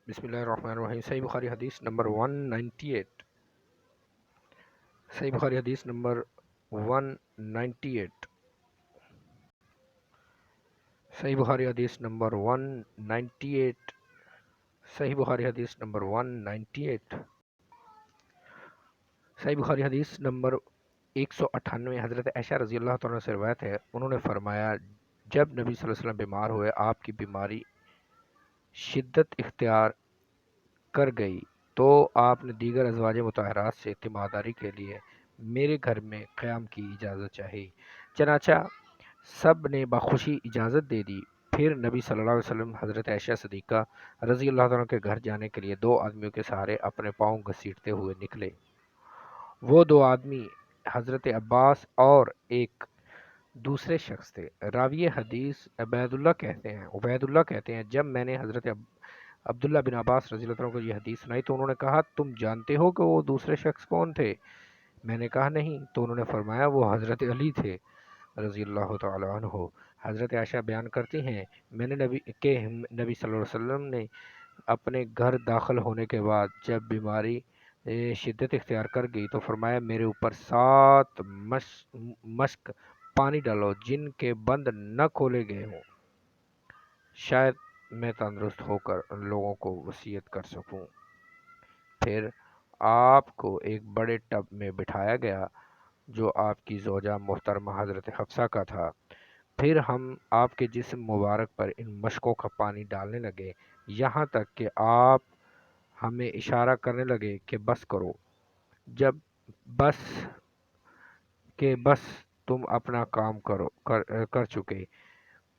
बिस्मिल्लाहिर्रहमानिर्रहीम। सही बुखारी हदीस नंबर 198। सही बुखारी हदीस नंबर 198। सही बुखारी हदीस नंबर 198। सही बुखारी हदीस नंबर 198। सही बुखारी हदीस नंबर 198। हज़रत आयशा रज़ी अल्लाह तआला से रिवायत है, उन्होंने फरमाया, जब नबी सल्लल्लाहु अलैहि वसल्लम बीमार हुए, आपकी बीमारी शिद्दत इख्तियार कर गई, तो आपने दीगर अज़वाज मुतहरात से तीमारदारी के लिए मेरे घर में क़याम की इजाज़त चाही। चनाचा सब ने बखुशी इजाज़त दे दी। फिर नबी सल्लल्लाहु अलैहि वसल्लम हज़रत आयशा सिद्दीक़ा रज़ी अल्लाह तआला के घर जाने के लिए दो आदमियों के सहारे अपने पाँव घसीटते हुए निकले। वो दो आदमी हज़रत अब्बास और एक दूसरे शख्स थे। रावी हदीस उबैदुल्लाह कहते हैं, जब मैंने हज़रत अब्दुल्ला बिन अब्बास रज़ी अल्लाह अन्हु को यह हदीस सुनाई तो उन्होंने कहा, तुम जानते हो कि वो दूसरे शख्स कौन थे? मैंने कहा, नहीं। तो उन्होंने फरमाया, वो हज़रत अली थे रज़ी अल्लाह तआला अन्हु। हज़रत आयशा बयान करती हैं, मैंने नबी सल्लल्लाहु अलैहि वसल्लम ने अपने घर दाखिल होने के बाद जब बीमारी शिद्दत इख्तियार कर गई तो फरमाया, मेरे ऊपर 7 मश्क पानी डालो जिनके बंद न खोले गए हों, शायद मैं तंदुरुस्त होकर उन लोगों को वसीयत कर सकूं। फिर आपको एक बड़े टब में बिठाया गया जो आपकी ज़ौजा मोहतरमा हज़रत हफ्सा का था। फिर हम आपके जिस्म मुबारक पर इन मशकों का पानी डालने लगे, यहाँ तक कि आप हमें इशारा करने लगे कि बस करो। जब बस बस तुम अपना काम कर चुके,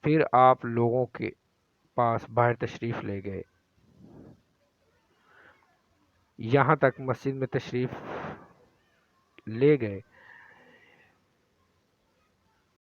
फिर आप लोगों के पास बाहर तशरीफ़ ले गए, यहाँ तक मस्जिद में तशरीफ़ ले गए